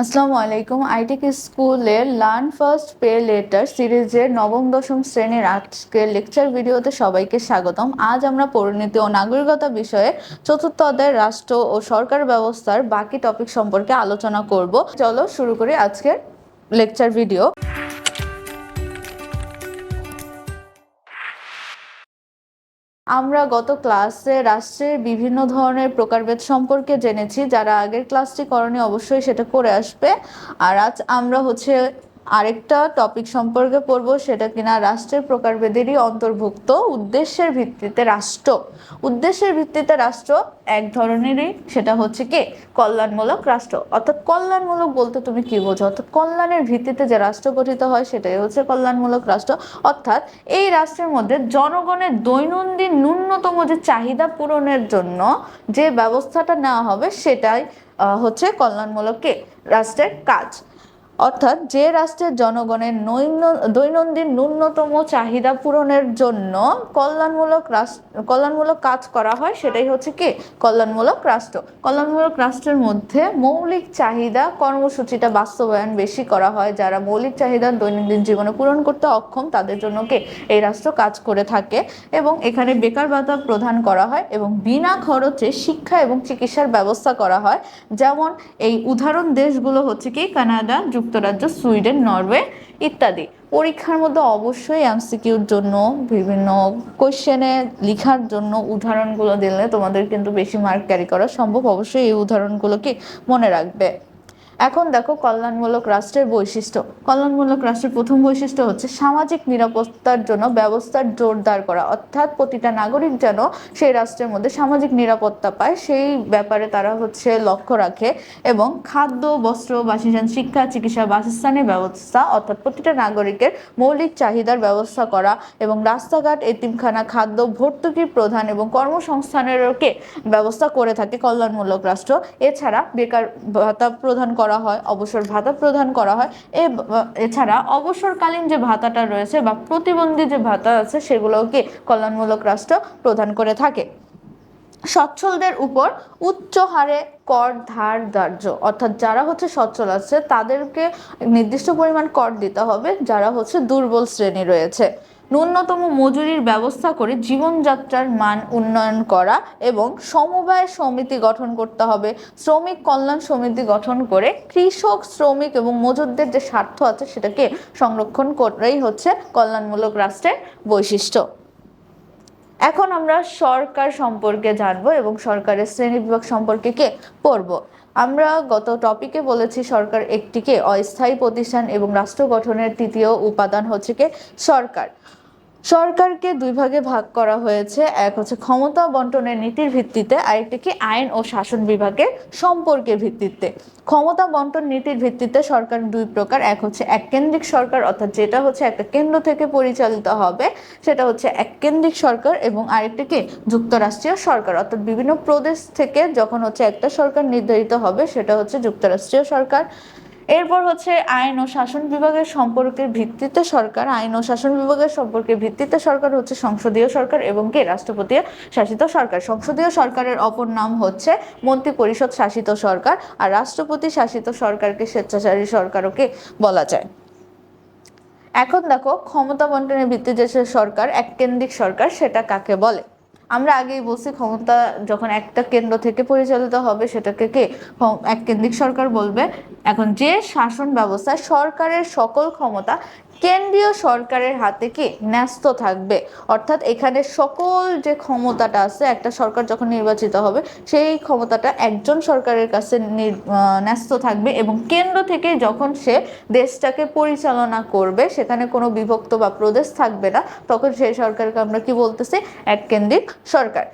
আসসালামু আলাইকুম। আইটিক স্কুলের লার্ন ফার্স্ট পে লেটার সিরিজের নবম দশম শ্রেণীর আজকের লেকচার ভিডিওতে সবাইকে স্বাগতম। আজ আমরা পরিণতি ও নাগরিকতা বিষয়ে চতুর্থ অধ্যায় রাষ্ট্র ও সরকার ব্যবস্থার বাকি টপিক সম্পর্কে আলোচনা করব। চলো শুরু করি আজকের লেকচার ভিডিও। আমরা গত ক্লাসে রাষ্ট্রের বিভিন্ন ধরনের প্রকারভেদ সম্পর্কে জেনেছি। যারা আগের ক্লাসটি করেনি অবশ্যই সেটা করে আসবে। আর আজ আমরা আরেকটা টপিক সম্পর্কে পড়বো, সেটা কিনা রাষ্ট্রের প্রকারভেদেরই অন্তর্ভুক্ত উদ্দেশ্যের ভিত্তিতে রাষ্ট্র। উদ্দেশ্যের ভিত্তিতে রাষ্ট্র এক ধরনেরই, সেটা হচ্ছে কি কল্যাণমূলক রাষ্ট্র। অর্থাৎ কল্যাণমূলক বলতে তুমি কি বোঝো? অর্থাৎ কল্যাণের ভিত্তিতে যে রাষ্ট্র গঠিত হয় সেটাই হচ্ছে কল্যাণমূলক রাষ্ট্র। অর্থাৎ এই রাষ্ট্রের মধ্যে জনগণের দৈনন্দিন ন্যূনতম যে চাহিদা পূরণের জন্য যে ব্যবস্থাটা নেওয়া হবে সেটাই হচ্ছে কল্যাণমূলক রাষ্ট্রের কাজ। অর্থাৎ যে রাষ্ট্রের জনগণের দৈনন্দিন ন্যূনতম চাহিদা পূরণের জন্য কল্যাণমূলক কাজ করা হয় সেটাই হচ্ছে কি কল্যাণমূলক রাষ্ট্র। কল্যাণমূলক রাষ্ট্রের মধ্যে মৌলিক চাহিদা কর্মসূচিটা বাস্তবায়ন বেশি করা হয়। যারা মৌলিক চাহিদা দৈনন্দিন জীবনে পূরণ করতে অক্ষম তাদের জন্য এই রাষ্ট্র কাজ করে থাকে। এবং এখানে বেকার ভাতা প্রদান করা হয় এবং বিনা খরচে শিক্ষা এবং চিকিৎসার ব্যবস্থা করা হয়। যেমন এই উদাহরণ দেশগুলো হচ্ছে কি কানাডা, যুক্তরাজ্য, সুইডেন, নরওয়ে ইত্যাদি। পরীক্ষার মধ্যে অবশ্যই এমসিকিউর জন্য বিভিন্ন কোশ্চেনে লেখার জন্য উদাহরণগুলো দিলে তোমাদের কিন্তু বেশি মার্ক ক্যারি করা সম্ভব। অবশ্যই এই উদাহরণগুলোকে মনে রাখবে। এখন দেখো কল্যাণমূলক রাষ্ট্রের বৈশিষ্ট্য। কল্যাণমূলক রাষ্ট্রের প্রথম বৈশিষ্ট্য হচ্ছে সামাজিক নিরাপত্তার জন্য ব্যবস্থার জোরদার করা। অর্থাৎ প্রতিটা নাগরিক যেন সেই রাষ্ট্রের মধ্যে সামাজিক নিরাপত্তা পায় সেই ব্যাপারে তারা লক্ষ্য রাখে। এবং খাদ্য, বস্ত্র, বাসস্থান, শিক্ষা, চিকিৎসা, বাসস্থানের ব্যবস্থা অর্থাৎ প্রতিটা নাগরিকের মৌলিক চাহিদার ব্যবস্থা করা এবং রাস্তাঘাট, এতিমখানা, খাদ্য, ভর্তুকি প্রদান এবং কর্মসংস্থানেরও ব্যবস্থা করে থাকে কল্যাণমূলক রাষ্ট্র। এছাড়া বেকার ভাতা প্রদান করা হয়, অবসর ভাতা প্রদান করা হয়। এছাড়া অবসরকালীন যে ভাতাটা রয়েছে বা প্রতিবন্ধী যে ভাতা আছে সেগুলোকে কল্যাণমূলক রাষ্ট্র প্রদান করে থাকে। সচ্ছলদের উপর উচ্চ হারে কর ধার্য। অর্থাৎ যারা সচ্ছল আছে তাদেরকে নির্দিষ্ট পরিমাণ কর দিতে হবে। যারা দুর্বল শ্রেণী রয়েছে, ন্যূনতম মজুরির ব্যবস্থা করে জীবনযাত্রার মান উন্নয়ন করা এবং সমবায় সমিতি গঠন করতে হবে। শ্রমিক কল্যাণ সমিতি গঠন করে কৃষক, শ্রমিক এবং মজুরদের যে স্বার্থ আছে সেটাকে সংরক্ষণ করাই হচ্ছে কল্যাণমূলক রাষ্ট্রের বৈশিষ্ট্য। এখন আমরা সরকার সম্পর্কে জানবো এবং সরকারের শ্রেণীবিভাগ সম্পর্কে পড়বো। আমরা গত টপিকে বলেছি সরকার একটি অস্থায়ী প্রতিষ্ঠান এবং রাষ্ট্র গঠনের তৃতীয় উপাদান হচ্ছে সরকার। সরকারকে দুই ভাগে ভাগ করা হয়েছে। এক হচ্ছে ক্ষমতা বন্টনের নীতির ভিত্তিতে, আরেকটি আইন ও শাসন বিভাগের সম্পর্কের ভিত্তিতে। ক্ষমতা বন্টন নীতির ভিত্তিতে সরকার দুই প্রকার। এক হচ্ছে এককেন্দ্রিক সরকার, অর্থাৎ যেটা একটা কেন্দ্র থেকে পরিচালিত হবে সেটা হচ্ছে এককেন্দ্রিক সরকার, এবং আরেকটি যুক্তরাষ্ট্রীয় সরকার, অর্থাৎ বিভিন্ন প্রদেশ থেকে যখন একটা সরকার নির্ধারিত হবে সেটা হচ্ছে যুক্তরাষ্ট্রীয় সরকার। এরপর আইন ও শাসন বিভাগের সম্পর্কের ভিত্তিতে সরকার। আইন ও শাসন বিভাগের সম্পর্কের ভিত্তিতে সরকার হচ্ছে সংসদীয় সরকার এবং রাষ্ট্রপতি শাসিত সরকার। সংসদীয় সরকারের অপর নাম হচ্ছে মন্ত্রী পরিষদ শাসিত সরকার, আর রাষ্ট্রপতি শাসিত সরকারকে স্বেচ্ছাচারী সরকারও বলা যায়। এখন দেখো ক্ষমতা বন্টনের ভিত্তিতে যে সরকার, এককেন্দ্রিক সরকার, সেটা কাকে বলে? আমরা আগেই বলছি ক্ষমতা যখন একটা কেন্দ্র থেকে পরিচালিত হবে সেটাকে এককেন্দ্রিক সরকার বলবে। এখন যে শাসন ব্যবস্থা সরকারের সকল ক্ষমতা কেন্দ্রীয় সরকারের হাতে ন্যস্ত থাকবে, অর্থাৎ এখানে সকল যে ক্ষমতাটা আছে একটা সরকার যখন নির্বাচিত হবে সেই ক্ষমতাটা একজন সরকারের কাছে ন্যস্ত থাকবে এবং কেন্দ্র থেকে যখন সে দেশটাকে পরিচালনা করবে সেখানে কোনো বিভক্ত বা প্রদেশ থাকবে না, তখন সেই সরকারকে আমরা কি বলতেছি? এককেন্দ্রিক সরকার।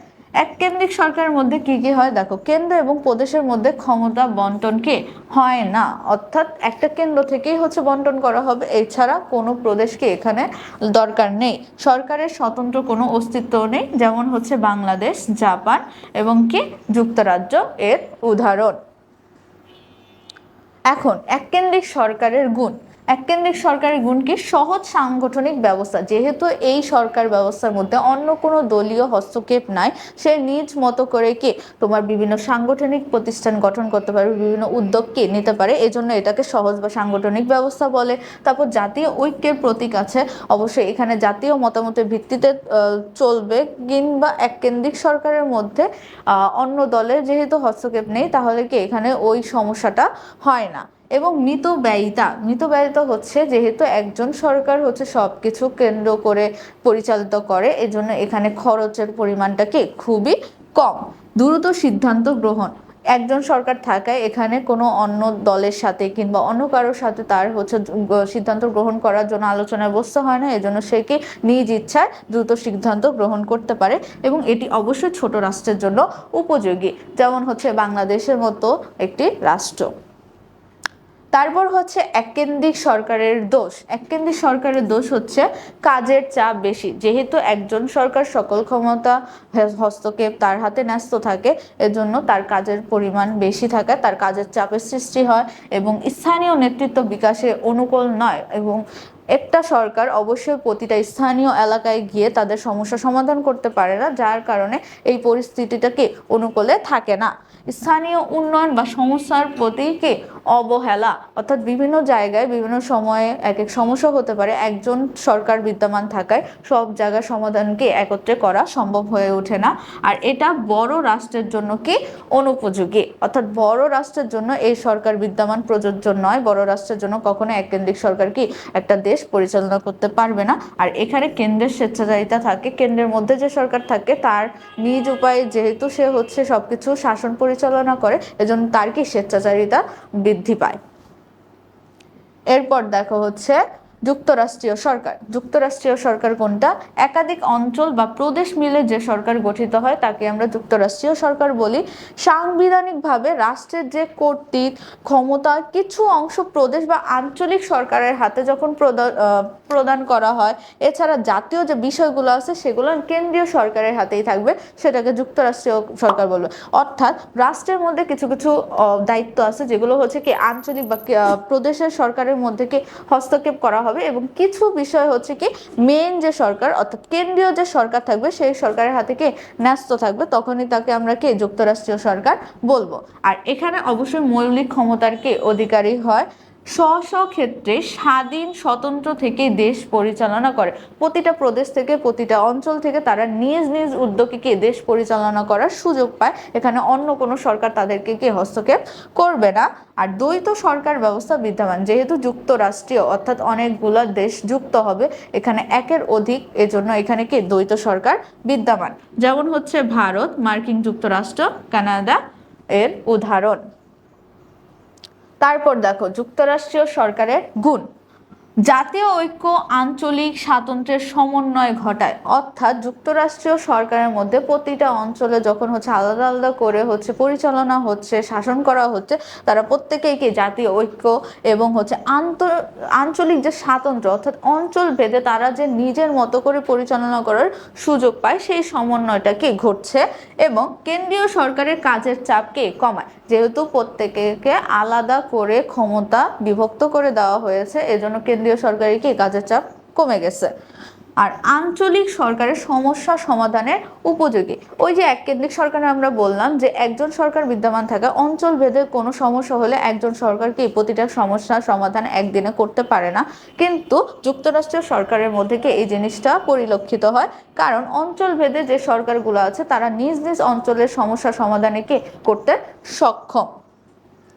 এককেন্দ্রিক সরকারের মধ্যে কি কি হয় দেখো, কেন্দ্র এবং প্রদেশের মধ্যে ক্ষমতা বন্টন হয় না, অর্থাৎ একটা কেন্দ্র থেকেই বন্টন করা হবে। এছাড়া কোনো প্রদেশকে এখানে দরকার নেই। সরকারের স্বতন্ত্র কোনো অস্তিত্ব নেই, যেমন বাংলাদেশ, জাপান এবং যুক্তরাজ্য এর উদাহরণ। এখন এককেন্দ্রিক সরকারের গুণ। এককেন্দ্রিক সরকারের গুণ কি? সহজ সাংগঠনিক ব্যবস্থা। যেহেতু এই সরকার ব্যবস্থার মধ্যে অন্য কোনো দলীয় হস্তক্ষেপ নাই, সে নিজ মতো করে কি তোমার বিভিন্ন সাংগঠনিক প্রতিষ্ঠান গঠন করতে পারে, বিভিন্ন উদ্যোগ কি নিতে পারে, এজন্য এটাকে সহজ বা সাংগঠনিক ব্যবস্থা বলে। তারপর জাতীয় ঐক্যের প্রতীক আছে, অবশ্যই এখানে জাতীয় মতামতের ভিত্তিতে চলবে, কিংবা এককেন্দ্রিক সরকারের মধ্যে অন্য দলের যেহেতু হস্তক্ষেপ নেই, তাহলে কি এখানে ওই সমস্যাটা হয় না। এবং মিতব্যয়িতা হচ্ছে যেহেতু একজন সরকার হচ্ছে সবকিছু কেন্দ্র করে পরিচালিত করে, এজন্য এখানে খরচের পরিমাণটাকে খুবই কম। দ্রুত সিদ্ধান্ত গ্রহণ, একজন সরকার থাকায় এখানে কোনো অন্য দলের সাথে কিংবা অন্য কারোর সাথে তার হচ্ছে সিদ্ধান্ত গ্রহণ করার জন্য আলোচনায় বসতে হয় না, এজন্য সে কি নিজ ইচ্ছায় দ্রুত সিদ্ধান্ত গ্রহণ করতে পারে। এবং এটি অবশ্যই ছোট রাষ্ট্রের জন্য উপযোগী, যেমন হচ্ছে বাংলাদেশের মতো একটি রাষ্ট্র। তারপর হচ্ছে এককেন্দ্রিক সরকারের দোষ। এককেন্দ্রিক সরকারের দোষ হচ্ছে কাজের চাপ বেশি। যেহেতু একজন সরকার সকল ক্ষমতা হস্তক্ষেপ তার হাতে ন্যস্ত থাকে, এজন্য তার কাজের পরিমাণ বেশি থাকে, তার কাজের চাপের সৃষ্টি হয় এবং স্থানীয় নেতৃত্ব বিকাশে অনুকূল নয়। এবং একটা সরকার অবশ্যই প্রতিটা স্থানীয় এলাকায় গিয়ে তাদের সমস্যা সমাধান করতে পারে না, যার কারণে এই পরিস্থিতিটাকে অনুকূলে থাকে না। স্থানীয় উন্নয়ন বা সমস্যার প্রতি কি অবহেলা, অর্থাৎ বিভিন্ন জায়গায় বিভিন্ন সময়ে এক এক সমস্যা হতে পারে, একজন সরকার বিদ্যমান থাকায় সব জায়গার সমাধানকে একত্রে করা সম্ভব হয়ে ওঠে না। আর এটা বড় রাষ্ট্রের জন্য কি অনুপযোগী, অর্থাৎ বড় রাষ্ট্রের জন্য এই সরকার বিদ্যমান প্রযোজ্য নয়। বড় রাষ্ট্রের জন্য কখনো এককেন্দ্রিক সরকার কি একটা দেশ পরিচালনা করতে পারবে না। আর এখানে কেন্দ্রের স্বেচ্ছাচারিতা থাকে, কেন্দ্রের মধ্যে যে সরকার থাকে তার নিজ উপায়ে যেহেতু সে হচ্ছে সবকিছু শাসন পরিচালনা করে, এজন্য তার কি স্বেচ্ছাচারিতা বৃদ্ধি পায়। এরপর দেখো হচ্ছে যুক্তরাষ্ট্রীয় সরকার। যুক্তরাষ্ট্রীয় সরকার কোনটা? একাধিক অঞ্চল বা প্রদেশ মিলে যে সরকার গঠিত হয় তাকে আমরা যুক্তরাষ্ট্রীয় সরকার বলি। সাংবিধানিকভাবে রাষ্ট্রের যে কর্তৃত্ব ক্ষমতা কিছু অংশ প্রদেশ বা আঞ্চলিক সরকারের হাতে যখন প্রদান করা হয়, এছাড়া জাতীয় যে বিষয়গুলো আছে সেগুলো কেন্দ্রীয় সরকারের হাতেই থাকবে, সেটাকে যুক্তরাষ্ট্রীয় সরকার বলবে। অর্থাৎ রাষ্ট্রের মধ্যে কিছু কিছু দায়িত্ব আছে যেগুলো হচ্ছে কি আঞ্চলিক বা প্রদেশের সরকারের মধ্যে কি হস্তক্ষেপ করা হবে, এবং কিছু বিষয় হচ্ছে কি মেইন যে সরকার অর্থাৎ কেন্দ্রীয় যে সরকার থাকবে সেই সরকারের হাতে কি ন্যস্ত থাকবে, তখনই তাকে আমরা কি যুক্তরাষ্ট্রীয় সরকার বলবো। আর এখানে অবশ্যই মৌলিক ক্ষমতার কি অধিকারী হয়, স্ব ক্ষেত্রে স্বাধীন স্বতন্ত্র থেকে দেশ পরিচালনা করে। প্রতিটা প্রদেশ থেকে প্রতিটা অঞ্চল থেকে তারা নিজ নিজ উদ্যোগে কি দেশ পরিচালনা করার সুযোগ পায়, এখানে অন্য কোনো সরকার তাদেরকে কি হস্তক্ষেপ করবে না। আর দ্বৈত সরকার ব্যবস্থা বিদ্যমান, যেহেতু যুক্তরাষ্ট্রীয় অর্থাৎ অনেকগুলো দেশ যুক্ত হবে, এখানে একের অধিক, এজন্য এখানে কি দ্বৈত সরকার বিদ্যমান, যেমন হচ্ছে ভারত, মার্কিন যুক্তরাষ্ট্র, কানাডা এর উদাহরণ। তারপর দেখো যুক্তরাষ্ট্রীয় সরকারের গুণ। জাতীয় ঐক্য আঞ্চলিক স্বাতন্ত্র্যের সমন্বয় ঘটায়, অর্থাৎ যুক্তরাষ্ট্রীয় সরকারের মধ্যে প্রতিটা অঞ্চলে যখন হচ্ছে আলাদা আলাদা করে হচ্ছে পরিচালনা হচ্ছে, শাসন করা হচ্ছে, তারা প্রত্যেকেই কি জাতীয় ঐক্য এবং হচ্ছে আঞ্চলিক যে স্বাতন্ত্র্য অর্থাৎ অঞ্চল ভেদে তারা যে নিজের মতো করে পরিচালনা করার সুযোগ পায়, সেই সমন্বয়টা কি ঘটছে। এবং কেন্দ্রীয় সরকারের কাজের চাপকে কমায়, যেহেতু প্রত্যেকে আলাদা করে ক্ষমতা বিভক্ত করে দেওয়া হয়েছে, এজন্য কেন্দ্রীয় সরকারের কি কাজের চাপ কমে গেছে। আর আঞ্চলিক সরকারের সমস্যা সমাধানের উপযোগী। ওই যে এককেন্দ্রিক সরকারে আমরা বললাম যে একজন সরকার বিদ্যমান থাকা, অঞ্চল ভেদে কোনো সমস্যা হলে একজন সরকার কি প্রতিটা সমস্যার সমাধান একদিনে করতে পারে না, কিন্তু যুক্তরাষ্ট্রীয় সরকারের মধ্যে কি এই জিনিসটা পরিলক্ষিত হয়, কারণ অঞ্চল ভেদে যে সরকারগুলো আছে তারা নিজ নিজ অঞ্চলের সমস্যা সমাধানে কি করতে সক্ষম।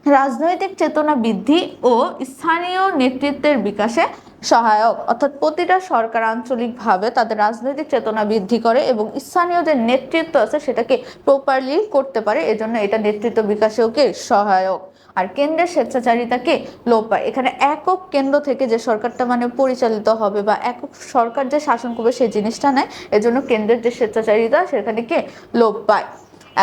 রাজনৈতিক চেতনা বৃদ্ধি ও স্থানীয় নেতৃত্বের বিকাশে সহায়ক, অর্থাৎ প্রতিটা সরকার আঞ্চলিকভাবে তাদের রাজনৈতিক চেতনা বৃদ্ধি করে এবং স্থানীয় যে নেতৃত্ব আছে সেটাকে প্রপারলি করতে পারে, এজন্য এটা নেতৃত্ব বিকাশেও কি সহায়ক। আর কেন্দ্রের স্বেচ্ছাচারিতাকে লোপ পায়, এখানে একক কেন্দ্র থেকে যে সরকারটা মানে পরিচালিত হবে বা একক সরকার যে শাসন করবে সেই জিনিসটা নেয়, এজন্য কেন্দ্রের যে স্বেচ্ছাচারিতা সেখানে কি লোপ পায়।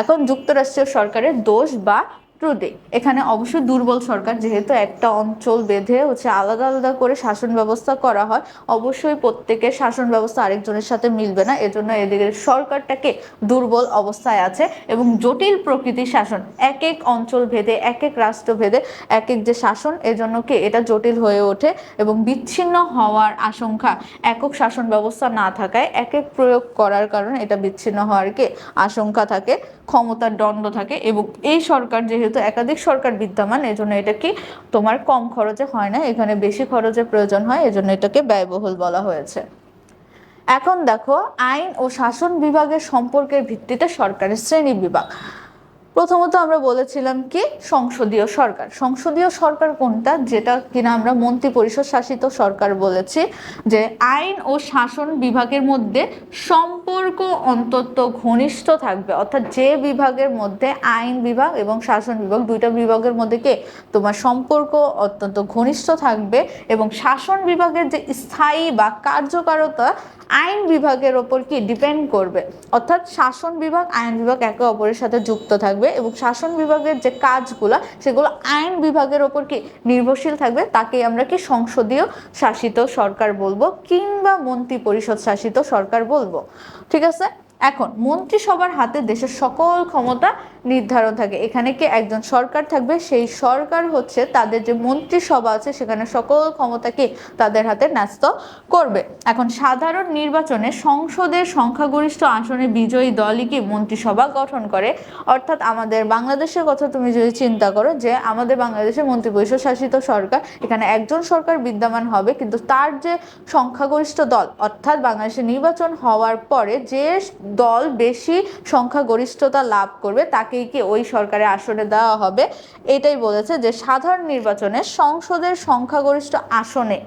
এখন যুক্তরাষ্ট্রীয় সরকারের দোষ বা একটু দিই, এখানে অবশ্যই দুর্বল সরকার, যেহেতু একটা অঞ্চল বেঁধে হচ্ছে আলাদা আলাদা করে শাসন ব্যবস্থা করা হয়, অবশ্যই প্রত্যেকের শাসন ব্যবস্থা আরেকজনের সাথে মিলবে না, এজন্য এদিকে সরকারটাকে দুর্বল অবস্থায় আছে এবং জটিল প্রকৃতির শাসন, এক এক অঞ্চল ভেদে এক এক রাষ্ট্র ভেদে এক এক যে শাসন, এজন্য কি এটা জটিল হয়ে ওঠে এবং বিচ্ছিন্ন হওয়ার আশঙ্কা, একক শাসন ব্যবস্থা না থাকায় এক এক প্রয়োগ করার কারণে এটা বিচ্ছিন্ন হওয়ার কি আশঙ্কা থাকে, ক্ষমতার দ্বন্দ্ব থাকে এবং এই সরকার যেহেতু একাধিক সরকার বিদ্যমান, এজন্য এটা কি তোমার কম খরচে হয় না, এখানে বেশি খরচের প্রয়োজন হয়, এজন্য এটাকে ব্যয়বহুল বলা হয়েছে। এখন দেখো আইন ও শাসন বিভাগের সম্পর্কের ভিত্তিতে সরকারের শ্রেণী বিভাগ। প্রথমত আমরা বলেছিলাম কি সংসদীয় সরকার। সংসদীয় সরকার কোনটা, যেটা কিনা আমরা মন্ত্রী পরিষদ শাসিত সরকার বলেছি, যে আইন ও শাসন বিভাগের মধ্যে সম্পর্ক অন্তত ঘনিষ্ঠ থাকবে, অর্থাৎ যে বিভাগের মধ্যে আইন বিভাগ এবং শাসন বিভাগ দুইটা বিভাগের মধ্যে কি তোমার সম্পর্ক অত্যন্ত ঘনিষ্ঠ থাকবে এবং শাসন বিভাগের যে স্থায়ী বা কার্যকারিতা আইন বিভাগের ওপর কি ডিপেন্ড করবে, অর্থাৎ শাসন বিভাগ আইন বিভাগ একে অপরের সাথে যুক্ত থাকবে এবং শাসন বিভাগের যে কাজগুলো সেগুলো আইন বিভাগের ওপর কি নির্ভরশীল থাকবে, তাকে আমরা কি সংসদীয় শাসিত সরকার বলবো কিংবা মন্ত্রী পরিষদ শাসিত সরকার বলবো। ঠিক আছে, এখন মন্ত্রিসভার হাতে দেশের সকল ক্ষমতা নির্ধারণ থাকে, এখানে কি একজন সরকার থাকবে, সেই সরকার হচ্ছে তাদের যে মন্ত্রিসভা আছে সেখানে সকল ক্ষমতা কি তাদের হাতে ন্যস্ত করবে। এখন সাধারণ নির্বাচনে সংসদের সংখ্যাগরিষ্ঠ আসনে বিজয়ী দলই কি মন্ত্রিসভা গঠন করে, অর্থাৎ আমাদের বাংলাদেশের কথা তুমি যদি চিন্তা করো, যে আমাদের বাংলাদেশে মন্ত্রী পরিষদ শাসিত সরকার, এখানে একজন সরকার বিদ্যমান হবে কিন্তু তার যে সংখ্যাগরিষ্ঠ দল, অর্থাৎ বাংলাদেশে নির্বাচন হওয়ার পরে যে দল বেশি সংখ্যাগরিষ্ঠতা লাভ করবে তাকেই কি ওই সরকারের আসনে দেওয়া হবে। এটাই বলেছে যে সাধারণ নির্বাচনে সংসদের সংখ্যাগরিষ্ঠ আসনে,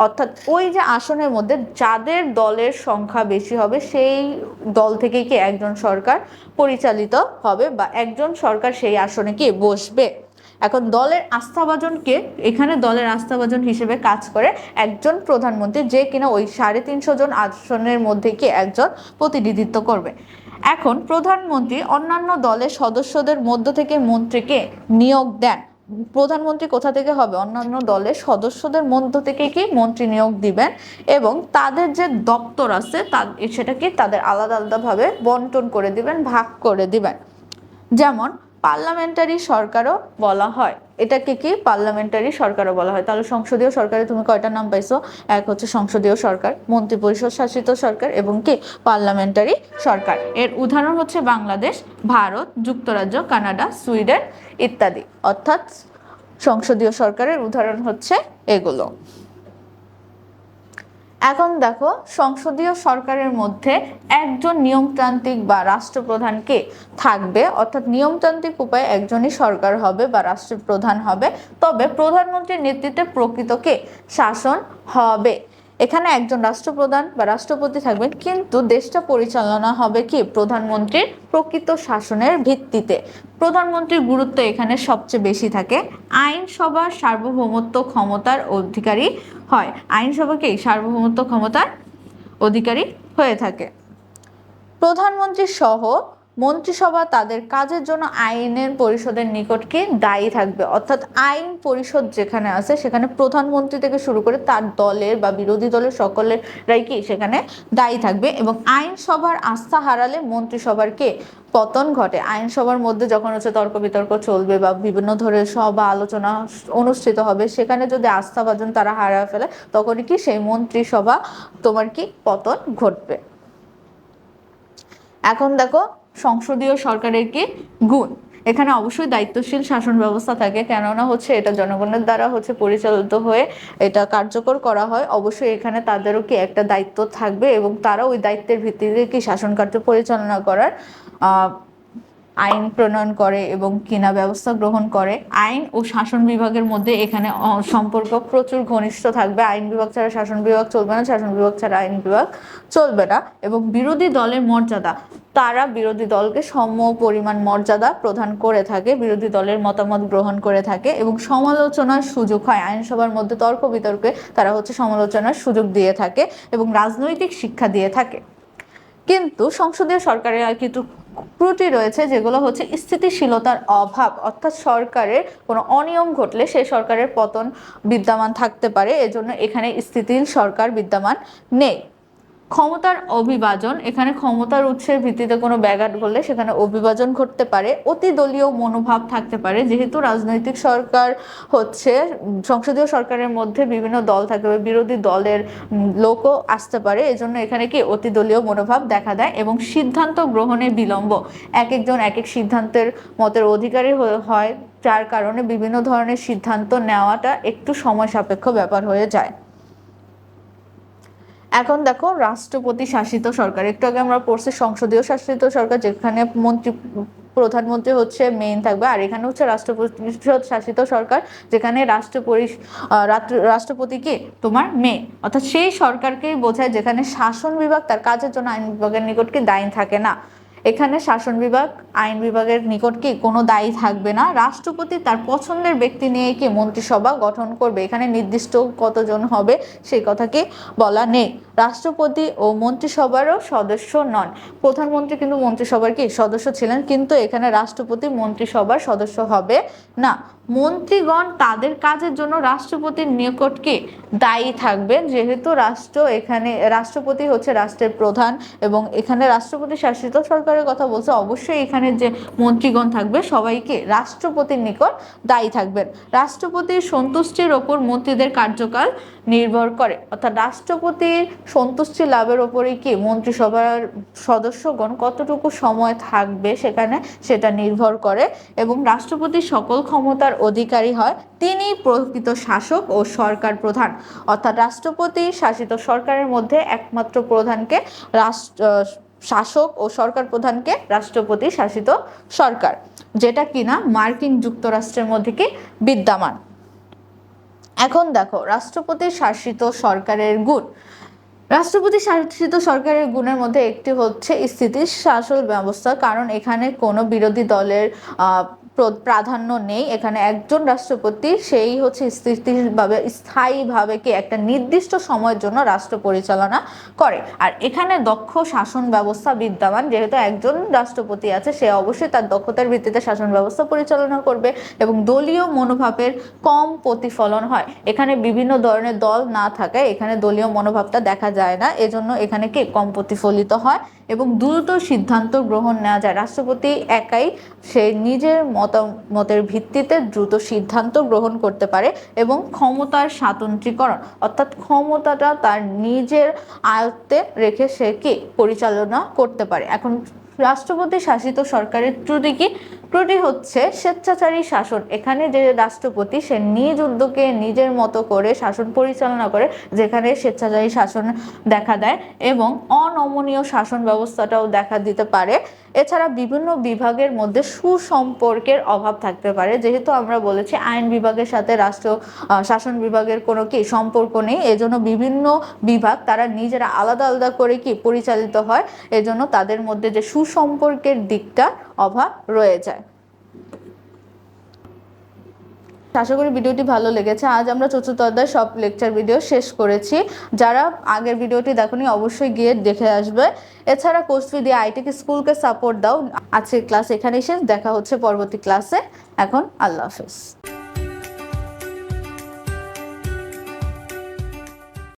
অর্থাৎ ওই যে আসনের মধ্যে যাদের দলের সংখ্যা বেশি হবে সেই দল থেকে কি একজন সরকার পরিচালিত হবে বা একজন সরকার সেই আসনে কি বসবে। এখন দলের আস্থাভাজনকে, এখানে দলের আস্থাভাজন হিসেবে কাজ করে একজন প্রধানমন্ত্রী, যে কিনা ওই 350 জন আসনের মধ্যে কি একজন প্রতিনিধিত্ব করবে। এখন প্রধানমন্ত্রী অন্যান্য দলের সদস্যদের মধ্য থেকে মন্ত্রীকে নিয়োগ দেন। প্রধানমন্ত্রী কোথা থেকে হবে, অন্যান্য দলের সদস্যদের মধ্য থেকে কি মন্ত্রী নিয়োগ দিবেন এবং তাদের যে দপ্তর আছে সেটাকে তাদের আলাদা আলাদাভাবে বন্টন করে দিবেন, ভাগ করে দিবেন। যেমন পার্লামেন্টারি সরকারও বলা হয়, এটাকে কি পার্লামেন্টারি সরকারও বলা হয়। তাহলে সংসদীয় সরকারে তুমি কয়টা নাম পাইছো, এক হচ্ছে সংসদীয় সরকার, মন্ত্রী পরিষদ শাসিত সরকার এবং কি পার্লামেন্টারি সরকার। এর উদাহরণ হচ্ছে বাংলাদেশ, ভারত, যুক্তরাজ্য, কানাডা, সুইডেন ইত্যাদি, অর্থাৎ সংসদীয় সরকারের উদাহরণ হচ্ছে এগুলো। এখন দেখো সংসদীয় সরকারের মধ্যে একজন নিয়মতান্ত্রিক বা রাষ্ট্রপ্রধান কে থাকবে, অর্থাৎ নিয়মতান্ত্রিক উপায়ে একজনই সরকার হবে বা রাষ্ট্রপ্রধান হবে, তবে প্রধানমন্ত্রীর নেতৃত্বে প্রকৃত কে শাসন হবে। এখানে একজন রাষ্ট্রপ্রধান বা রাষ্ট্রপতি থাকবেন কিন্তু দেশটা পরিচালনা হবে কি প্রধানমন্ত্রীর প্রকৃত শাসনের ভিত্তিতে। প্রধানমন্ত্রীর গুরুত্ব এখানে সবচেয়ে বেশি থাকে। আইনসভার সার্বভৌমত্ব ক্ষমতার অধিকারী হয়, আইনসভাকে সার্বভৌমত্ব ক্ষমতার অধিকারী হয়ে থাকে। প্রধানমন্ত্রী সহ মন্ত্রিসভা তাদের কাজের জন্য আইনের পরিষদের নিকটকে দায়ী থাকবে, অর্থাৎ আইন পরিষদ যেখানে আছে সেখানে প্রধানমন্ত্রী থেকে শুরু করে তার দলের বা বিরোধী দলের সকলেরাই কি সেখানে দায়ী থাকবে এবং আইনসভার আস্থা হারালে মন্ত্রিসভার কে পতন ঘটে। আইনসভার মধ্যে যখন হচ্ছে তর্ক বিতর্ক চলবে বা বিভিন্ন ধরনের সভা আলোচনা অনুষ্ঠিত হবে, সেখানে যদি আস্থাভাজন তারা হারিয়ে ফেলে তখনই কি সেই মন্ত্রিসভা তোমার কি পতন ঘটবে। এখন দেখো সংসদীয় সরকারের কি গুণ, এখানে অবশ্যই দায়িত্বশীল শাসন ব্যবস্থা থাকে, কেননা হচ্ছে এটা জনগণের দ্বারা হচ্ছে পরিচালিত হয়ে এটা কার্যকর করা হয়। অবশ্যই এখানে তাদেরও কি একটা দায়িত্ব থাকবে এবং তারা ওই দায়িত্বের ভিত্তিতে কি শাসন কার্য পরিচালনা করার আইন প্রণয়ন করে এবং কিনা ব্যবস্থা গ্রহণ করে। আইন ও শাসন বিভাগের মধ্যে এখানে সম্পর্ক প্রচুর ঘনিষ্ঠ থাকবে, আইন বিভাগ ছাড়া শাসন বিভাগ চলবে না, শাসন বিভাগ ছাড়া আইন বিভাগ চলবে না। এবং বিরোধী দলের মর্যাদা, তারা বিরোধী দলকে সম পরিমাণ মর্যাদা প্রদান করে থাকে, বিরোধী দলের মতামত গ্রহণ করে থাকে এবং সমালোচনার সুযোগ হয়। আইনসভার মধ্যে তর্ক বিতর্কে তারা হচ্ছে সমালোচনার সুযোগ দিয়ে থাকে এবং রাজনৈতিক শিক্ষা দিয়ে থাকে। কিন্তু সংসদীয় সরকারের কিন্তু ত্রুটি রয়েছে, যেগুলো হচ্ছে স্থিতিশীলতার অভাব, অর্থাৎ সরকারের কোনো অনিয়ম ঘটলে সেই সরকারের পতন বিদ্যমান থাকতে পারে, এজন্য এখানে স্থিতিশীল সরকার বিদ্যমান নেই। ক্ষমতার অবিভাজন, এখানে ক্ষমতার উৎসের ভিত্তিতে কোনো ব্যাঘাত ঘটলে সেখানে অবিভাজন ঘটতে পারে। অতি দলীয় মনোভাব থাকতে পারে, যেহেতু রাজনৈতিক সরকার হচ্ছে সংসদীয় সরকারের মধ্যে বিভিন্ন দল থাকতে পারে, বিরোধী দলের লোকও আসতে পারে, এজন্য এখানে কি অতি দলীয় মনোভাব দেখা দেয়। এবং সিদ্ধান্ত গ্রহণে বিলম্ব, এক একজন এক এক সিদ্ধান্তের মতের অধিকারী হয়, যার কারণে বিভিন্ন ধরনের সিদ্ধান্ত নেওয়াটা একটু সময় সাপেক্ষ ব্যাপার হয়ে যায়। এখন দেখো রাষ্ট্রপতি শাসিত সরকার, একটু আগে আমরা পড়ছি সংসদীয় শাসিত সরকার, যেখানে প্রধানমন্ত্রী হচ্ছে মেইন থাকবে, আর এখানে হচ্ছে রাষ্ট্রপরিষদ শাসিত সরকার, যেখানে রাষ্ট্রপতি কি তোমার মেয়ে, অর্থাৎ সেই সরকারকেই বোঝায় যেখানে শাসন বিভাগ তার কাজের জন্য আইন বিভাগের নিকট কি দায়ী থাকে না। এখানে শাসন বিভাগ আইন বিভাগের নিকট কি কোনো দায়ী থাকবে না। রাষ্ট্রপতি তার পছন্দের ব্যক্তি নিয়ে কি মন্ত্রিসভা গঠন করবে, এখানে নির্দিষ্ট কতজন হবে সেই কথা কি বলা নেই। রাষ্ট্রপতি ও মন্ত্রিসভারও সদস্য নন। প্রধানমন্ত্রী কিন্তু মন্ত্রিসভার কি সদস্য ছিলেন, কিন্তু এখানে রাষ্ট্রপতি মন্ত্রিসভার সদস্য হবে না। মন্ত্রীগণ তাদের কাজের জন্য রাষ্ট্রপতির নিকট কি দায়ী থাকবেন, যেহেতু এখানে রাষ্ট্রপতি হচ্ছে রাষ্ট্রের প্রধান, এবং এখানে রাষ্ট্রপতি শাসিত সরকারের কথা বলছে, অবশ্যই এখানে যে মন্ত্রীগণ থাকবে সবাইকে রাষ্ট্রপতির নিকট দায়ী থাকবেন। রাষ্ট্রপতির সন্তুষ্টির ওপর মন্ত্রীদের কার্যকাল নির্ভর করে, অর্থাৎ রাষ্ট্রপতির সন্তুষ্টি লাভের ওপরেই কি মন্ত্রিসভার সদস্যগণ কতটুকু সময় থাকবে সেখানে সেটা নির্ভর করে। এবং রাষ্ট্রপতি সকল ক্ষমতার অধিকারী হয়, তিনি প্রকৃত শাসক ও সরকার প্রধান, অর্থাৎ রাষ্ট্রপতি শাসিত সরকারের মধ্যে একমাত্র প্রধানকে শাসক ও সরকার প্রধানকে রাষ্ট্রপতি শাসিত সরকার, যেটা কিনা মার্কিন যুক্তরাষ্ট্রের মধ্যে কি বিদ্যমান। এখন দেখো রাষ্ট্রপতি শাসিত সরকারের গুণ। রাষ্ট্রপতি শাসিত সরকারের গুণের মধ্যে একটি হচ্ছে স্থিতিশীল ব্যবস্থা, কারণ এখানে কোনো বিরোধী দলের প্রাধান্য নেই। এখানে একজন রাষ্ট্রপতি, সেই হচ্ছে স্থায়ীভাবে কি একটা নির্দিষ্ট সময়ের জন্য রাষ্ট্র পরিচালনা করে। আর এখানে দক্ষ শাসন ব্যবস্থা বিদ্যমান, যেহেতু একজন রাষ্ট্রপতি আছে, সে অবশ্যই তার দক্ষতার ভিত্তিতে শাসন ব্যবস্থা পরিচালনা করবে, এবং দলীয় মনোভাবের কম প্রতিফলন হয়। এখানে বিভিন্ন ধরনের দল না থাকায় এখানে দলীয় মনোভাবটা দেখা যায় না, এজন্য এখানে কি কম প্রতিফলিত হয়, এবং দ্রুত সিদ্ধান্ত গ্রহণ নেওয়া যায়। রাষ্ট্রপতি একাই সে নিজের মতের ভিত্তিতে দ্রুত সিদ্ধান্ত গ্রহণ করতে পারে, এবং ক্ষমতার স্বাতন্ত্র্যীকরণ, অর্থাৎ ক্ষমতাটা তার নিজের আয়ত্তে রেখে সে কি পরিচালনা করতে পারে। এখন রাষ্ট্রপতি শাসিত সরকারের ত্রুটি কি? ত্রুটি হচ্ছে স্বেচ্ছাচারী শাসন। এখানে যে রাষ্ট্রপতি সে নিজ উদ্যোগে নিজের মতো করে শাসন পরিচালনা করে, যেখানে স্বেচ্ছাচারী শাসন দেখা দেয়, এবং অনমনীয় শাসন ব্যবস্থাটাও দেখা দিতে পারে। এছাড়া বিভিন্ন বিভাগের মধ্যে সুসম্পর্কের অভাব থাকতে পারে, যেহেতু আমরা বলেছি আইন বিভাগের সাথে শাসন বিভাগের কোনো কি সম্পর্ক নেই, এজন্য বিভিন্ন বিভাগ তারা নিজেরা আলাদা আলাদা করে কি পরিচালিত হয়, এজন্য তাদের মধ্যে যে সুসম্পর্কের দিকটা অভাব রয়ে যায়। আশা করি ভিডিওটি ভালো লেগেছে। আজ আমরা চতুর্থ অধ্যায় সব লেকচার ভিডিও শেষ করেছি। যারা আগের ভিডিওটি দেখোনি অবশ্যই গিয়ে দেখে আসবে। এছাড়া কোর্স ফি দিয়ে আইটিকে স্কুলকে সাপোর্ট দাও। আজকের ক্লাস এখানেই শেষ, দেখা হচ্ছে পরবর্তী ক্লাসে। এখন আল্লাহ হাফেজ।